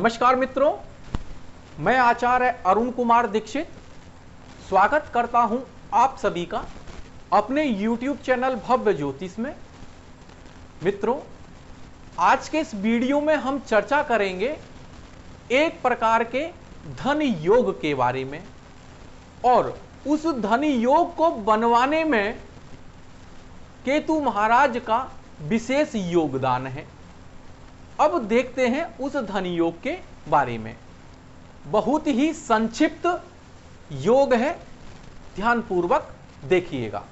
नमस्कार मित्रों, मैं आचार्य अरुण कुमार दीक्षित स्वागत करता हूं आप सभी का अपने YouTube चैनल भव्य ज्योतिष में। मित्रों, आज के इस वीडियो में हम चर्चा करेंगे एक प्रकार के धन योग के बारे में और उस धन योग को बनवाने में केतु महाराज का विशेष योगदान है। अब देखते हैं उस धन योग के बारे में। बहुत ही संक्षिप्त योग है, ध्यानपूर्वक देखिएगा।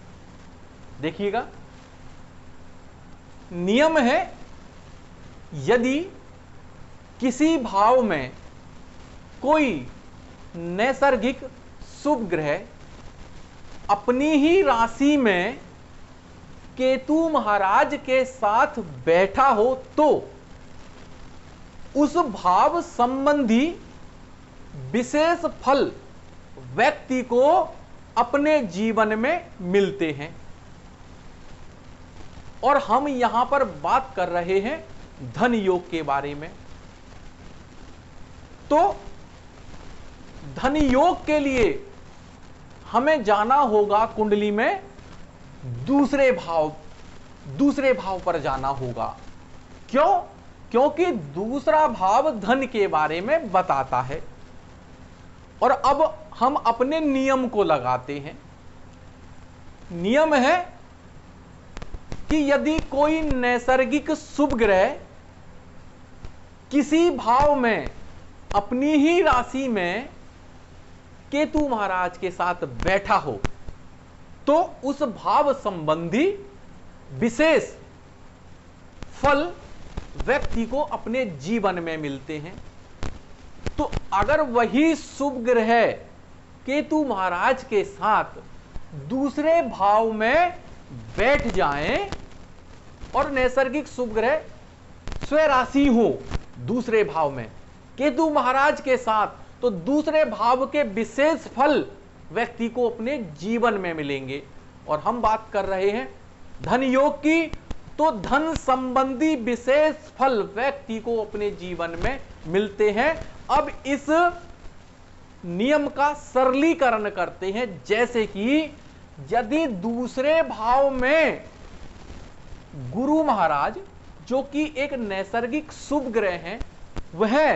नियम है, यदि किसी भाव में कोई नैसर्गिक शुभ ग्रह अपनी ही राशि में केतु महाराज के साथ बैठा हो तो उस भाव संबंधी विशेष फल व्यक्ति को अपने जीवन में मिलते हैं। और हम यहां पर बात कर रहे हैं धन योग के बारे में। तो धन योग के लिए हमें जाना होगा, कुंडली में दूसरे भाव पर जाना होगा। क्यों? क्योंकि दूसरा भाव धन के बारे में बताता है। और अब हम अपने नियम को लगाते हैं। नियम है कि यदि कोई नैसर्गिक शुभ ग्रह किसी भाव में अपनी ही राशि में केतु महाराज के साथ बैठा हो तो उस भाव संबंधी विशेष फल व्यक्ति को अपने जीवन में मिलते हैं। तो अगर वही शुभ ग्रह केतु महाराज के साथ दूसरे भाव में बैठ जाएं और नैसर्गिक शुभ ग्रह स्वराशि हो दूसरे भाव में केतु महाराज के साथ, तो दूसरे भाव के विशेष फल व्यक्ति को अपने जीवन में मिलेंगे। और हम बात कर रहे हैं धन योग की, तो धन संबंधी विशेष फल व्यक्ति को अपने जीवन में मिलते हैं। अब इस नियम का सरलीकरण करते हैं। जैसे कि यदि दूसरे भाव में गुरु महाराज, जो कि एक नैसर्गिक शुभ ग्रह हैं, वह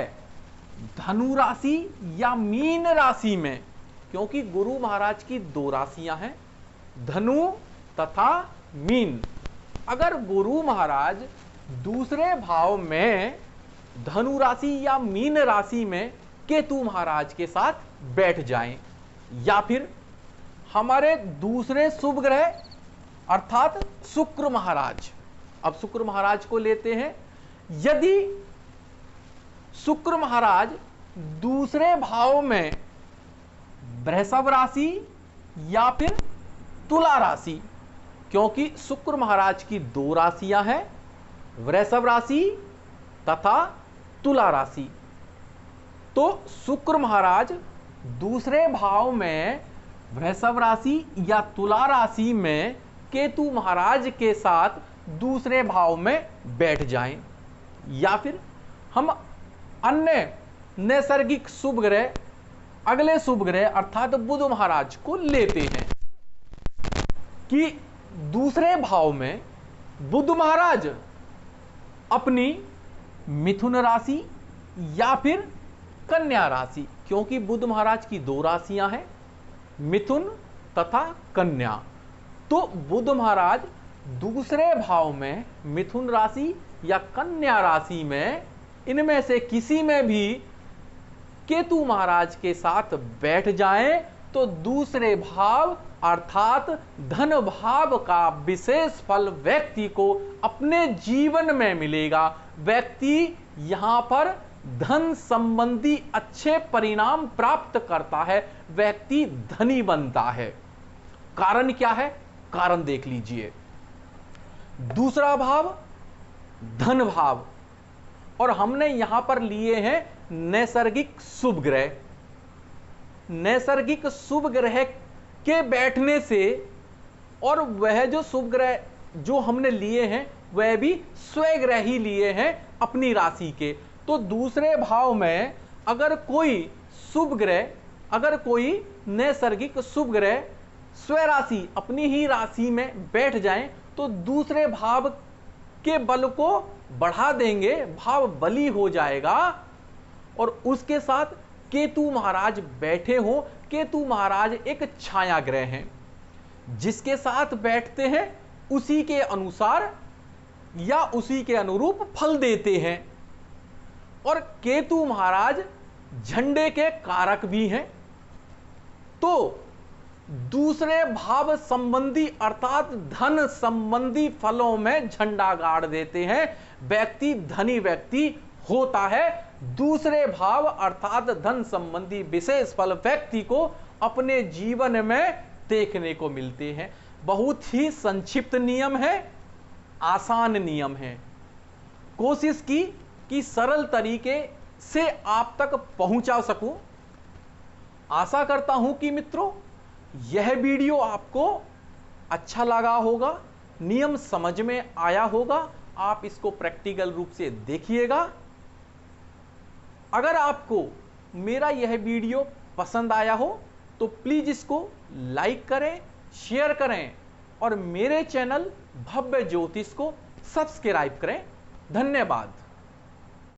धनु राशि या मीन राशि में, क्योंकि गुरु महाराज की दो राशियां हैं, धनु तथा मीन। अगर गुरु महाराज दूसरे भाव में धनु राशि या मीन राशि में केतु महाराज के साथ बैठ जाएं, या फिर हमारे दूसरे शुभ ग्रह अर्थात शुक्र महाराज, अब शुक्र महाराज को लेते हैं। यदि शुक्र महाराज दूसरे भाव में वृषभ राशि या फिर तुला राशि, क्योंकि शुक्र महाराज की दो राशियां हैं, वृषभ राशि तथा तुला राशि। तो शुक्र महाराज दूसरे भाव में वृषभ राशि या तुला राशि में केतु महाराज के साथ दूसरे भाव में बैठ जाएं, या फिर हम अन्य नैसर्गिक शुभ ग्रह, अगले शुभ ग्रह अर्थात बुध महाराज को लेते हैं कि दूसरे भाव में बुध महाराज अपनी मिथुन राशि या फिर कन्या राशि, क्योंकि बुध महाराज की दो राशियां हैं, मिथुन तथा कन्या। तो बुध महाराज दूसरे भाव में मिथुन राशि या कन्या राशि में, इनमें से किसी में भी केतु महाराज के साथ बैठ जाएं तो दूसरे भाव अर्थात धन भाव का विशेष फल व्यक्ति को अपने जीवन में मिलेगा। व्यक्ति यहां पर धन संबंधी अच्छे परिणाम प्राप्त करता है, व्यक्ति धनी बनता है। कारण क्या है? कारण देख लीजिए। दूसरा भाव धन भाव, और हमने यहां पर लिए हैं नैसर्गिक शुभ ग्रह। नैसर्गिक शुभ ग्रह के बैठने से, और वह जो शुभ ग्रह जो हमने लिए हैं वह भी स्वग्रह ही लिए हैं अपनी राशि के, तो दूसरे भाव में अगर कोई शुभ ग्रह, अगर कोई नैसर्गिक शुभ ग्रह स्वराशि अपनी ही राशि में बैठ जाएं तो दूसरे भाव के बल को बढ़ा देंगे, भाव बली हो जाएगा। और उसके साथ केतु महाराज बैठे हो, केतु महाराज एक छाया ग्रह हैं, जिसके साथ बैठते हैं उसी के अनुसार या उसी के अनुरूप फल देते हैं। और केतु महाराज झंडे के कारक भी हैं, तो दूसरे भाव संबंधी अर्थात धन संबंधी फलों में झंडा गाड़ देते हैं। व्यक्ति धनी व्यक्ति होता है, दूसरे भाव अर्थात धन संबंधी विशेष फल व्यक्ति को अपने जीवन में देखने को मिलते हैं। बहुत ही संक्षिप्त नियम है, आसान नियम है। कोशिश की कि सरल तरीके से आप तक पहुंचा सकूं। आशा करता हूं कि मित्रों यह वीडियो आपको अच्छा लगा होगा, नियम समझ में आया होगा। आप इसको प्रैक्टिकल रूप से देखिएगा। अगर आपको मेरा यह वीडियो पसंद आया हो तो प्लीज इसको लाइक करें, शेयर करें और मेरे चैनल भव्य ज्योतिष को सब्सक्राइब करें। धन्यवाद।